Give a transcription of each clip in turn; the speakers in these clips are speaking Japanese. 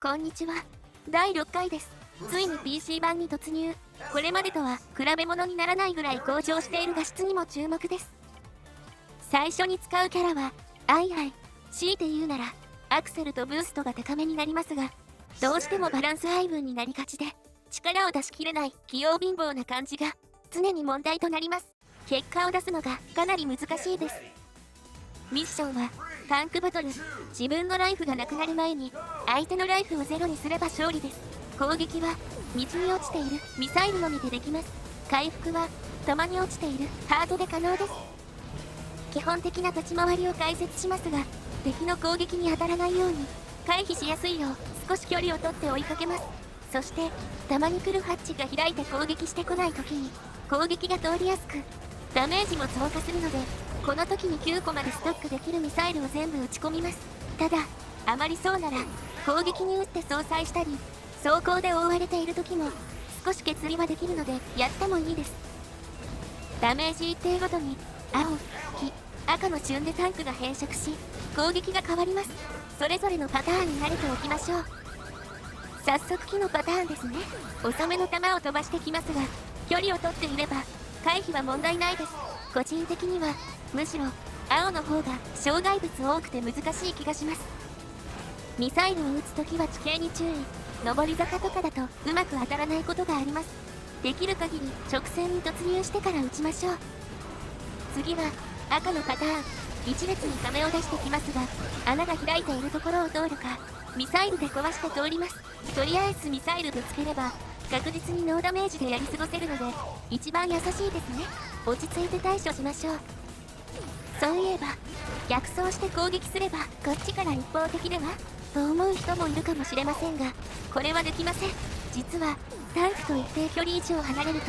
こんにちは。第6回です。ついに PC 版に突入。これまでとは比べ物にならないぐらい向上している画質にも注目です。最初に使うキャラは、アイアイ。強いて言うなら、アクセルとブーストが高めになりますが、どうしてもバランス配分になりがちで、力を出しきれない器用貧乏な感じが常に問題となります。結果を出すのがかなり難しいです。ミッションはタンクバトル。自分のライフがなくなる前に相手のライフをゼロにすれば勝利です。攻撃は道に落ちているミサイルのみでできます。回復は弾に落ちているハートで可能です。基本的な立ち回りを解説しますが、敵の攻撃に当たらないように回避しやすいよう少し距離を取って追いかけます。そして弾に来るハッチが開いて攻撃してこない時に攻撃が通りやすくダメージも増加するので、この時に9個までストックできるミサイルを全部撃ち込みます。ただあまりそうなら攻撃に撃って相殺したり装甲で覆われている時も少し削りはできるのでやってもいいです。ダメージ一定ごとに青、黄、赤の順でタンクが変色し攻撃が変わります。それぞれのパターンに慣れておきましょう。早速木のパターンですね。遅めの球を飛ばしてきますが、距離を取っていれば回避は問題ないです。個人的にはむしろ青の方が障害物多くて難しい気がします。ミサイルを撃つときは地形に注意。上り坂とかだとうまく当たらないことがあります。できる限り直線に突入してから撃ちましょう。次は赤のパターン。一列に壁を出してきますが、穴が開いているところを通るかミサイルで壊して通ります。とりあえずミサイルぶつければ確実にノーダメージでやり過ごせるので一番優しいですね。落ち着いて対処しましょう。そういえば逆走して攻撃すればこっちから一方的ではと思う人もいるかもしれませんが、これはできません。実はタンクと一定距離以上離れると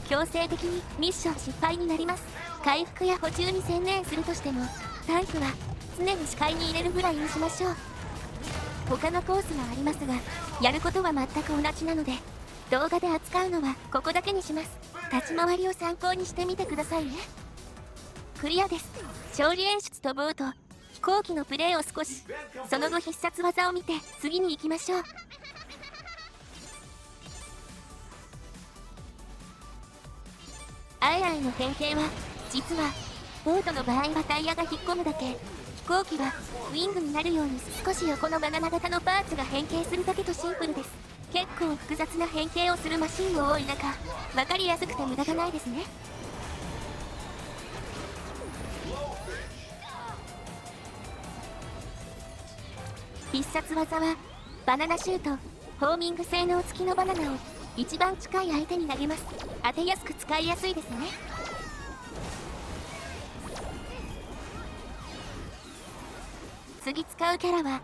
強制的にミッション失敗になります。回復や補充に専念するとしてもタンクは常に視界に入れるぐらいにしましょう。他のコースがありますが、やることは全く同じなので動画で扱うのはここだけにします。立ち回りを参考にしてみてくださいね。クリアです。勝利演出とボート飛行機のプレイを少し、その後必殺技を見て次に行きましょう。アイアイの変形は実はボートの場合はタイヤが引っ込むだけ、飛行機はウィングになるように少し横のバナナ型のパーツが変形するだけとシンプルです。結構複雑な変形をするマシンも多い中、分かりやすくて無駄がないですね。必殺技はバナナシュート。ホーミング性能付きのバナナを一番近い相手に投げます。当てやすく使いやすいですね。次使うキャラは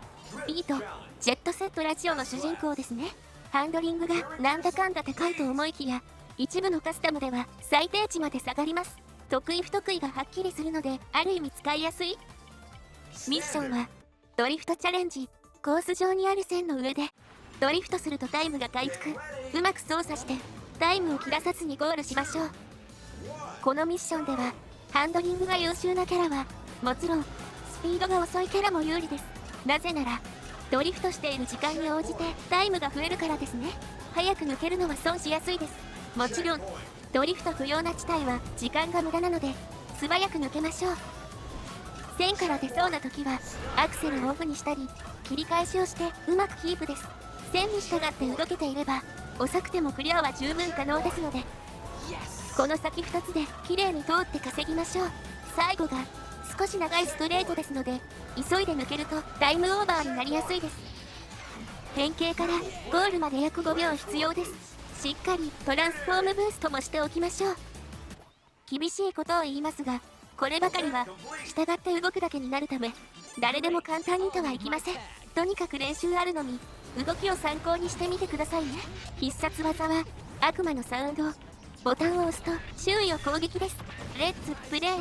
ビート。ジェットセットラジオの主人公ですね。ハンドリングがなんだかんだ高いと思いきや、一部のカスタムでは最低値まで下がります。得意不得意がはっきりするのである意味使いやすい。ミッションはドリフトチャレンジ。コース上にある線の上でドリフトするとタイムが回復。うまく操作してタイムを切らさずにゴールしましょう。このミッションではハンドリングが優秀なキャラはもちろんスピードが遅いキャラも有利です。なぜならドリフトしている時間に応じてタイムが増えるからですね。早く抜けるのは損しやすいです。もちろんドリフト不要な地帯は時間が無駄なので素早く抜けましょう。線から出そうな時はアクセルをオフにしたり切り返しをしてうまくキープです。線に従って動けていれば遅くてもクリアは十分可能ですので、この先2つで綺麗に通って稼ぎましょう。最後が少し長いストレートですので急いで抜けるとタイムオーバーになりやすいです。変形からゴールまで約5秒必要です。しっかりトランスフォームブーストもしておきましょう。厳しいことを言いますが、こればかりは従って動くだけになるため誰でも簡単にとはいきません。とにかく練習あるのに動きを参考にしてみてくださいね。必殺技は悪魔のサウンド。ボタンを押すと周囲を攻撃です。レッツプレイ。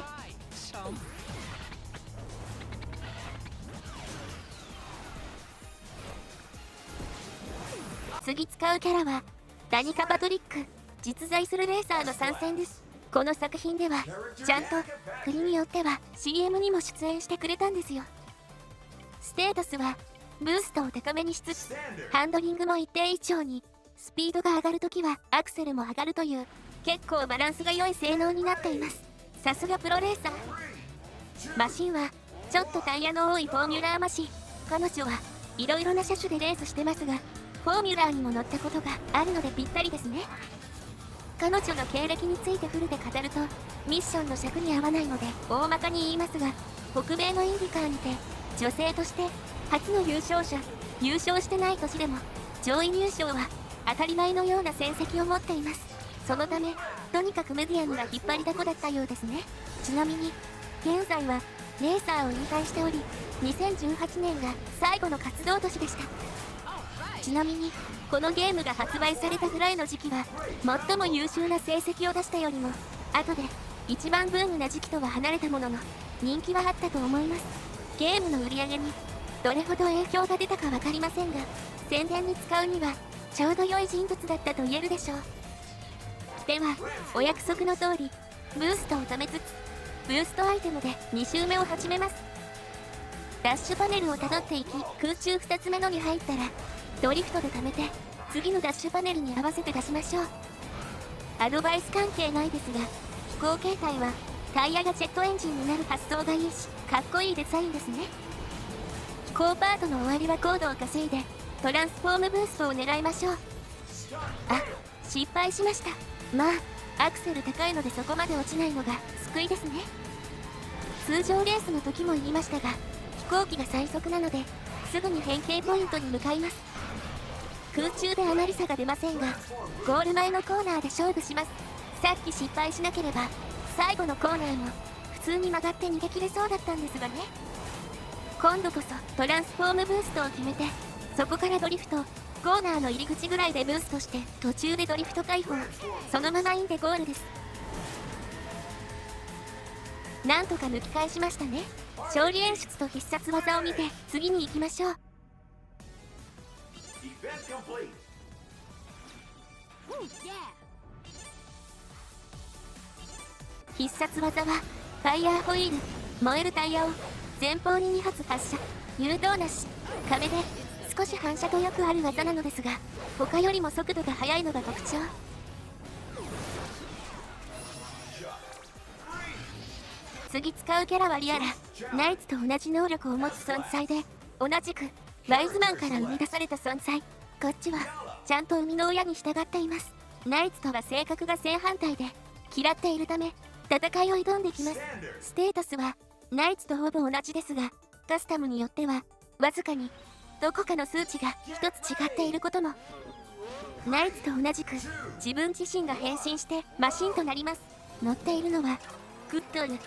次使うキャラはダニカ・パトリック。実在するレーサーの参戦です。この作品ではちゃんと国によっては CM にも出演してくれたんですよ。ステータスはブーストを高めにしつつ、ハンドリングも一定以上に、スピードが上がるときはアクセルも上がるという、結構バランスが良い性能になっています。さすがプロレーサー。マシンは、ちょっとタイヤの多いフォーミュラーマシン。彼女はいろいろな車種でレースしてますが、フォーミュラーにも乗ったことがあるのでぴったりですね。彼女の経歴についてフルで語ると、ミッションの尺に合わないので大まかに言いますが、北米のインディカーにて、女性として初の優勝者、優勝してない年でも上位入賞は当たり前のような戦績を持っています。そのため、とにかくメディアムが引っ張りだこだったようですね。ちなみに、現在はレーサーを引退しており、2018年が最後の活動年でした。ちなみに、このゲームが発売されたぐらいの時期は、最も優秀な成績を出したよりも、後で一番ブームな時期とは離れたものの、人気はあったと思います。ゲームの売り上げにどれほど影響が出たか分かりませんが、宣伝に使うにはちょうど良い人物だったと言えるでしょう。では、お約束の通り、ブーストを貯めつつ、ブーストアイテムで2周目を始めます。ダッシュパネルをたどっていき、空中2つ目のに入ったら、ドリフトで貯めて、次のダッシュパネルに合わせて出しましょう。アドバイス関係ないですが、飛行形態は、タイヤがジェットエンジンになる発想がいいし、かっこいいデザインですね。飛行パートの終わりは高度を稼いで、トランスフォームブーストを狙いましょう。あ、失敗しました。まあ、アクセル高いのでそこまで落ちないのが救いですね。通常レースの時も言いましたが、飛行機が最速なので、すぐに変形ポイントに向かいます。空中であまり差が出ませんが、ゴール前のコーナーで勝負します。さっき失敗しなければ、最後のコーナーも普通に曲がって逃げ切れそうだったんですがね。今度こそトランスフォームブーストを決めて、そこからドリフト、コーナーの入り口ぐらいでブーストして途中でドリフト解放、そのままインでゴールです。なんとか抜き返しましたね。勝利演出と必殺技を見て次に行きましょう。必殺技はファイヤーホイール。燃えるタイヤを前方に2発発射、誘導なし、壁で少し反射とよくある技なのですが、他よりも速度が速いのが特徴。次使うキャラはリアラ。ナイツと同じ能力を持つ存在で、同じくワイズマンから生み出された存在。こっちはちゃんと生みの親に従っています。ナイツとは性格が正反対で、嫌っているため戦いを挑んできます。ステータスはナイツとほぼ同じですが、カスタムによってはわずかにどこかの数値が一つ違っていることも。ナイツと同じく自分自身が変身してマシンとなります。乗っているのはグッドル。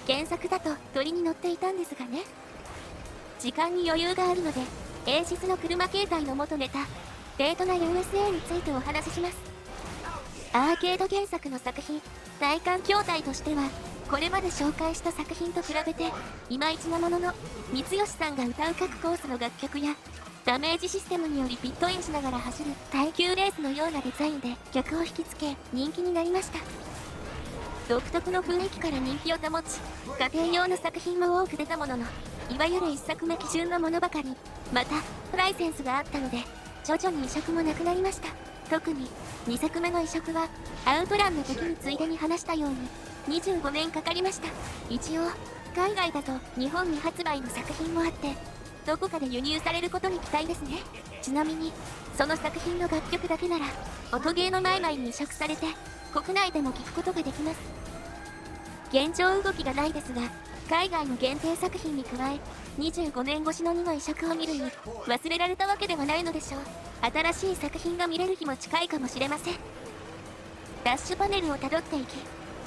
原作だと鳥に乗っていたんですがね。時間に余裕があるので、エーシスの車形態の元ネタ、デートナ USA についてお話しします。アーケード原作の作品、体感筐体としては、これまで紹介した作品と比べて、いまいちなものの、三吉さんが歌う各コースの楽曲や、ダメージシステムによりピットインしながら走る耐久レースのようなデザインで客を引きつけ、人気になりました。独特の雰囲気から人気を保ち、家庭用の作品も多く出たものの、いわゆる1作目基準のものばかり。また、ライセンスがあったので、徐々に移植もなくなりました。特に、2作目の移植は、アウトランの時についでに話したように、25年かかりました。一応、海外だと日本未発売の作品もあって、どこかで輸入されることに期待ですね。ちなみに、その作品の楽曲だけなら、音ゲーのマイマイに移植されて、国内でも聴くことができます。現状動きがないですが、海外の限定作品に加え、25年越しの2の移植を見るに、忘れられたわけではないのでしょう。新しい作品が見れる日も近いかもしれません。ダッシュパネルをたどっていき、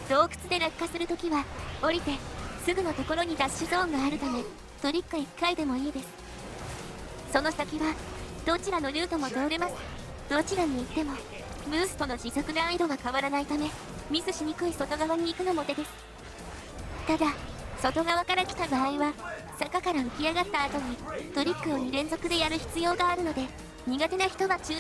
洞窟で落下するときは、降りて、すぐのところにダッシュゾーンがあるため、トリック1回でもいいです。その先は、どちらのルートも通れます。どちらに行っても、ブーストの持続難易度が変わらないため、ミスしにくい外側に行くのも手です。ただ、外側から来た場合は、坂から浮き上がった後にトリックを2連続でやる必要があるので、苦手な人は注意。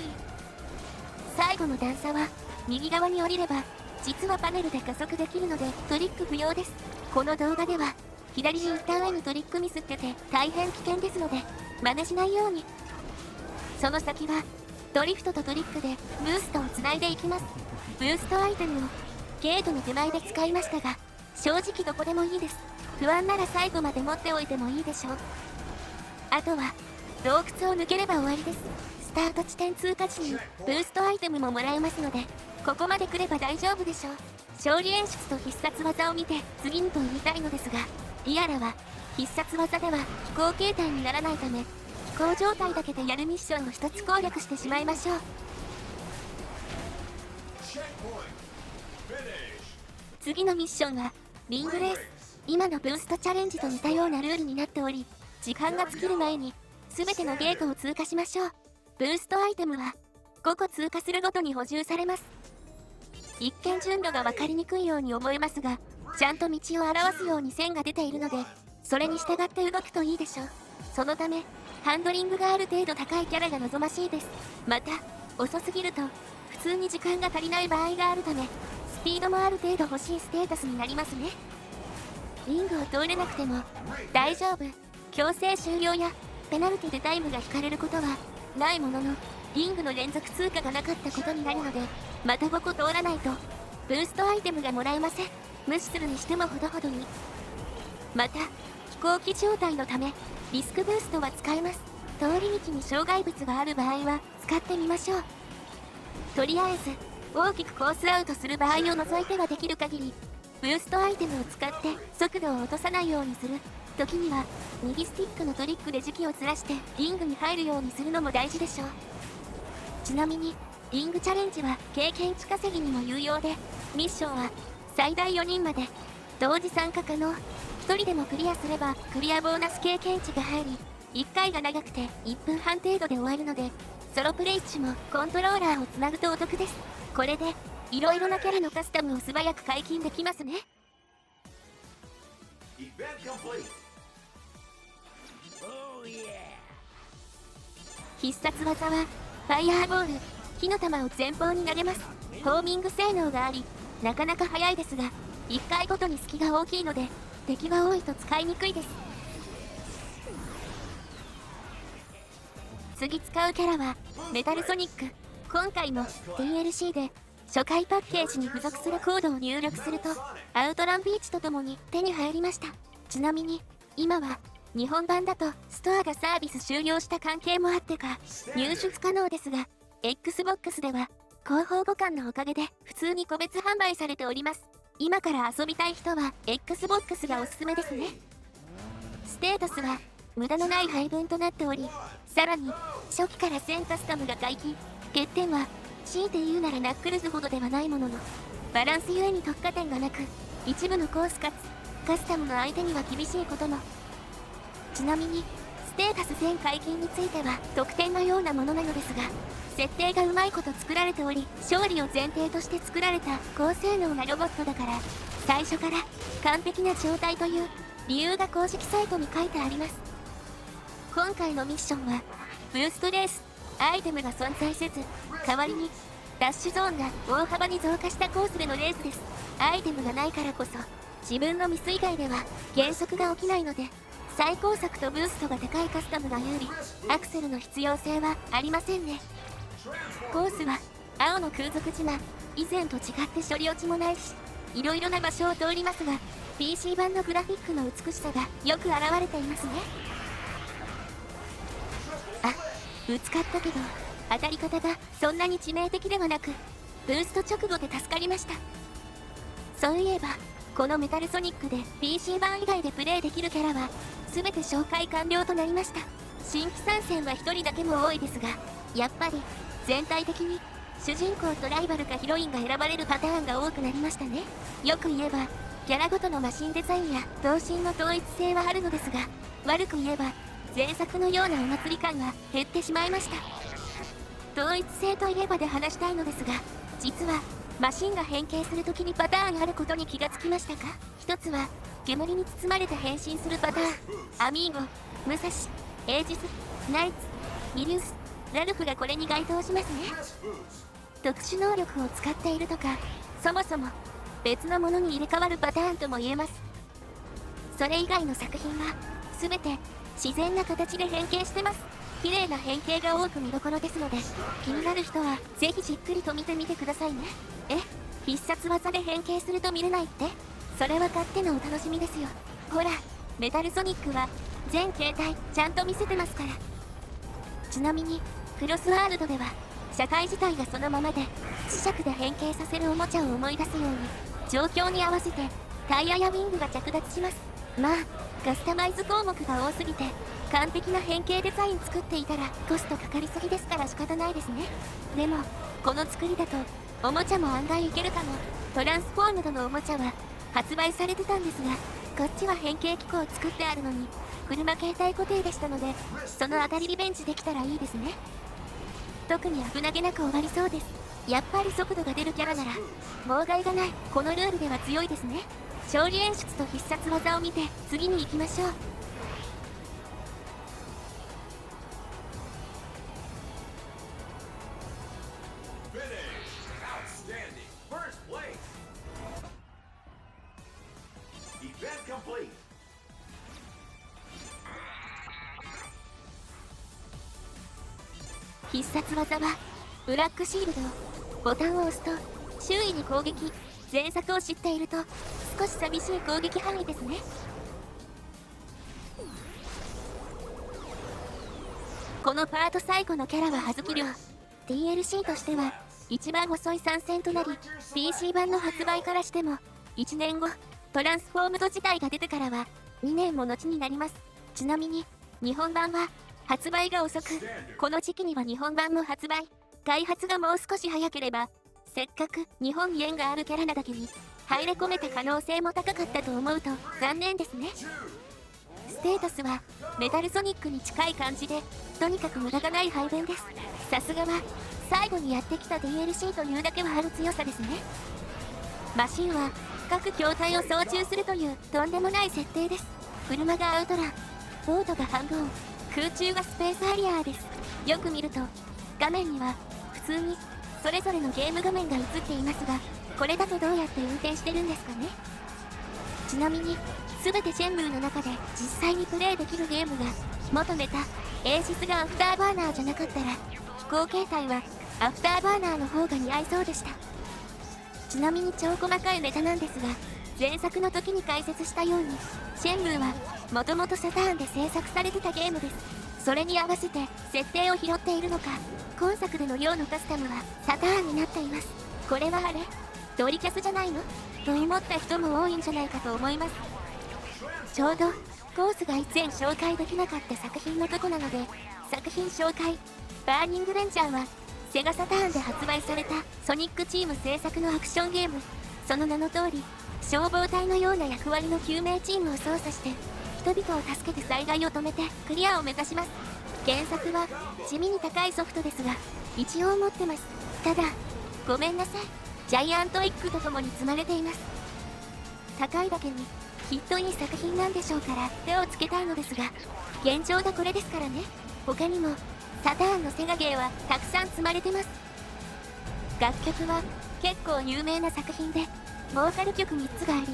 最後の段差は、右側に降りれば、実はパネルで加速できるのでトリック不要です。この動画では、左に行った上にトリックミスってて大変危険ですので、真似しないように。その先はドリフトとトリックでブーストをつないでいきます。ブーストアイテムをゲートの手前で使いましたが、正直どこでもいいです。不安なら最後まで持っておいてもいいでしょう。あとは洞窟を抜ければ終わりです。スタート地点通過時にブーストアイテムももらえますので、ここまで来れば大丈夫でしょう。勝利演出と必殺技を見て次にと言いたいのですが、リアラは必殺技では飛行形態にならないため、飛行状態だけでやるミッションを一つ攻略してしまいましょう。次のミッションはリングレース。今のブーストチャレンジと似たようなルールになっており、時間が尽きる前に全てのゲートを通過しましょう。ブーストアイテムは5個通過するごとに補充されます。一見順路が分かりにくいように思えますが、ちゃんと道を表すように線が出ているので、それに従って動くといいでしょう。そのためハンドリングがある程度高いキャラが望ましいです。また遅すぎると普通に時間が足りない場合があるため、スピードもある程度欲しいステータスになりますね。リングを通れなくても大丈夫。強制終了やペナルティでタイムが引かれることはないものの、リングの連続通過がなかったことになるので、また5個通らないとブーストアイテムがもらえません。無視するにしてもほどほどに。また飛行機状態のためリスクブーストは使えます。通り道に障害物がある場合は使ってみましょう。とりあえず大きくコースアウトする場合を除いてはできる限りブーストアイテムを使って速度を落とさないようにする。時には右スティックのトリックで時期をずらしてリングに入るようにするのも大事でしょう。ちなみにリングチャレンジは経験値稼ぎにも有用で、ミッションは最大4人まで同時参加可能。1人でもクリアすればクリアボーナス経験値が入り、1回が長くて1分半程度で終わるので、ソロプレイ中もコントローラーをつなぐとお得です。これでいろいろなキャラのカスタムを素早く解禁できますね。必殺技はファイヤーボール。火の玉を前方に投げます。ホーミング性能があり、なかなか速いですが、1回ごとに隙が大きいので敵が多いと使いにくいです。次使うキャラはメタルソニック。今回も DLC で初回パッケージに付属するコードを入力するとアウトランビーチとともに手に入りました。ちなみに今は日本版だとストアがサービス終了した関係もあってか入手不可能ですが、 Xbox では広報互換のおかげで普通に個別販売されております。今から遊びたい人は Xbox がおすすめですね。ステータスは無駄のない配分となっており、さらに初期から1000カスタムが解禁。欠点は強いて言うならナックルズほどではないものの、バランスゆえに特化点がなく、一部のコースかつカスタムの相手には厳しいことも。ちなみにステータス1000解禁については特典のようなものなのですが、設定がうまいこと作られており、勝利を前提として作られた高性能なロボットだから最初から完璧な状態という理由が公式サイトに書いてあります。今回のミッションはブーストレース。アイテムが存在せず、代わりにダッシュゾーンが大幅に増加したコースでのレースです。アイテムがないからこそ自分のミス以外では減速が起きないので、最高速とブーストが高いカスタムが有利。アクセルの必要性はありませんね。コースは青の空賊島。以前と違って処理落ちもないし、いろいろな場所を通りますが、 PC 版のグラフィックの美しさがよく表れていますね。あ、ぶつかったけど当たり方がそんなに致命的ではなく、ブースト直後で助かりました。そういえばこのメタルソニックで PC 版以外でプレイできるキャラは全て紹介完了となりました。新規参戦は1人だけも多いですが、やっぱり全体的に主人公とライバルかヒロインが選ばれるパターンが多くなりましたね。よく言えばキャラごとのマシンデザインや頭身の統一性はあるのですが、悪く言えば前作のようなお祭り感が減ってしまいました。統一性といえばで話したいのですが、実はマシンが変形するときにパターンあることに気がつきましたか？一つは煙に包まれて変身するパターン。アミーゴ、ムサシ、エージス、ナイツ、ミリウス、ラルフがこれに該当しますね。特殊能力を使っているとか、そもそも別のものに入れ替わるパターンとも言えます。それ以外の作品は全て自然な形で変形してます。綺麗な変形が多く見どころですので、気になる人はぜひじっくりと見てみてくださいね。必殺技で変形すると見れないって？それは勝手なお楽しみですよ。ほら、メタルソニックは全形態ちゃんと見せてますから。ちなみにクロスワールドでは社会自体がそのままで磁石で変形させるおもちゃを思い出すように状況に合わせてタイヤやウィングが着脱します。まあカスタマイズ項目が多すぎて完璧な変形デザイン作っていたらコストかかりすぎですから仕方ないですね。でもこの作りだとおもちゃも案外いけるかも。トランスフォームドのおもちゃは発売されてたんですが、こっちは変形機構を作ってあるのに車形態固定でしたので、その当たりリベンジできたらいいですね。特に危なげなく終わりそうです。やっぱり速度が出るキャラなら妨害がない。このルールでは強いですね。勝利演出と必殺技を見て次に行きましょう。必殺技はブラックシールド。ボタンを押すと周囲に攻撃。前作を知っていると少し寂しい攻撃範囲ですね。このパート最後のキャラは葉月亮。 DLC としては一番遅い参戦となり、 PC 版の発売からしても1年後、トランスフォームド自体が出てからは2年も後になります。ちなみに日本版は発売が遅く、この時期には日本版も発売。開発がもう少し早ければ、せっかく日本に縁があるキャラなだけに入れ込めた可能性も高かったと思うと残念ですね。ステータスはメタルソニックに近い感じで、とにかく無駄がない配分です。さすがは最後にやってきた DLC というだけはある強さですね。マシンは各筐体を操縦するというとんでもない設定です。車がアウトラン、ボートがハンドン、空中がスペースハリアーです。よく見ると画面には普通にそれぞれのゲーム画面が映っていますが、これだとどうやって運転してるんですかね。ちなみに全てシェンムーの中で実際にプレイできるゲームが元ネタエーシスがアフターバーナーじゃなかったら、飛行形態はアフターバーナーの方が似合いそうでした。ちなみに超細かいネタなんですが、前作の時に解説したようにシェンムーはもともとサターンで制作されてたゲームです。それに合わせて設定を拾っているのか、今作での量のカスタムはサターンになっています。これはあれドリキャスじゃないのと思った人も多いんじゃないかと思います。ちょうどコースが以前紹介できなかった作品のとこなので作品紹介。バーニングレンジャーはセガサターンで発売されたソニックチーム制作のアクションゲーム。その名の通り消防隊のような役割の救命チームを操作して人々を助けて災害を止めてクリアを目指します。原作は地味に高いソフトですが一応持ってます。ただごめんなさい、ジャイアントエッグとともに積まれています。高いだけにきっといい作品なんでしょうから手をつけたいのですが、現状がこれですからね。他にもサターンのセガゲーはたくさん積まれてます。楽曲は結構有名な作品でボーカル曲3つがあり、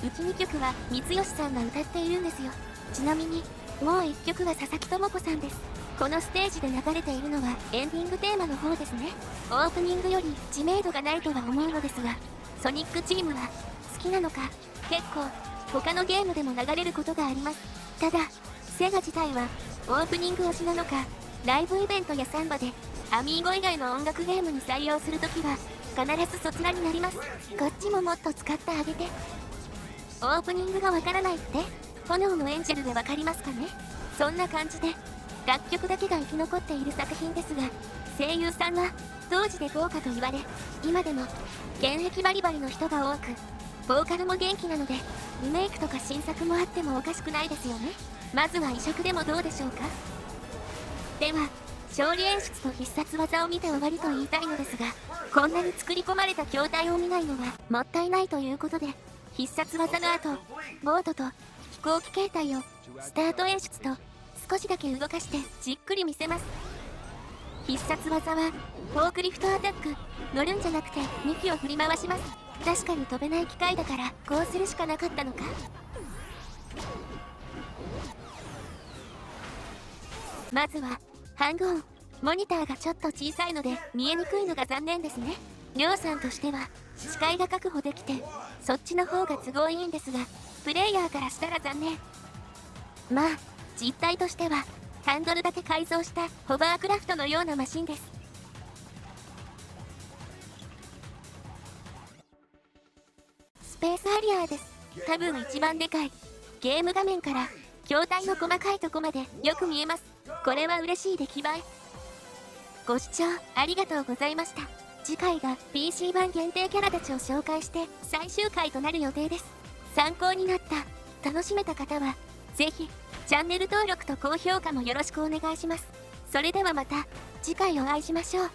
うち2曲は三吉さんが歌っているんですよ。ちなみにもう1曲は佐々木智子さんです。このステージで流れているのはエンディングテーマの方ですね。オープニングより知名度がないとは思うのですが、ソニックチームは好きなのか結構他のゲームでも流れることがあります。ただセガ自体はオープニング推しなのか、ライブイベントやサンバでアミーゴ以外の音楽ゲームに採用するときは必ずそちらになります。こっちももっと使ってあげて。オープニングがわからないって炎のエンジェルでわかりますかね。そんな感じで楽曲だけが生き残っている作品ですが、声優さんは当時で豪華と言われ今でも現役バリバリの人が多く、ボーカルも元気なのでリメイクとか新作もあってもおかしくないですよね。まずは移植でもどうでしょうか。では勝利演出と必殺技を見て終わりと言いたいのですが、こんなに作り込まれた筐体を見ないのはもったいないということで、必殺技の後ボートと飛行機形態をスタート演出と少しだけ動かしてじっくり見せます。必殺技はフォークリフトアタック。乗るんじゃなくて2機を振り回します。確かに飛べない機械だからこうするしかなかったのか。まずはハングオン。モニターがちょっと小さいので見えにくいのが残念ですね。りょうさんとしては視界が確保できてそっちの方が都合いいんですが、プレイヤーからしたら残念。まあ実態としてはハンドルだけ改造したホバークラフトのようなマシンです。スペースハリアーです。多分一番でかい。ゲーム画面から筐体の細かいとこまでよく見えます。これは嬉しい出来栄え。ご視聴ありがとうございました。次回が PC 版限定キャラたちを紹介して最終回となる予定です。参考になった、楽しめた方はぜひチャンネル登録と高評価もよろしくお願いします。それではまた次回お会いしましょう。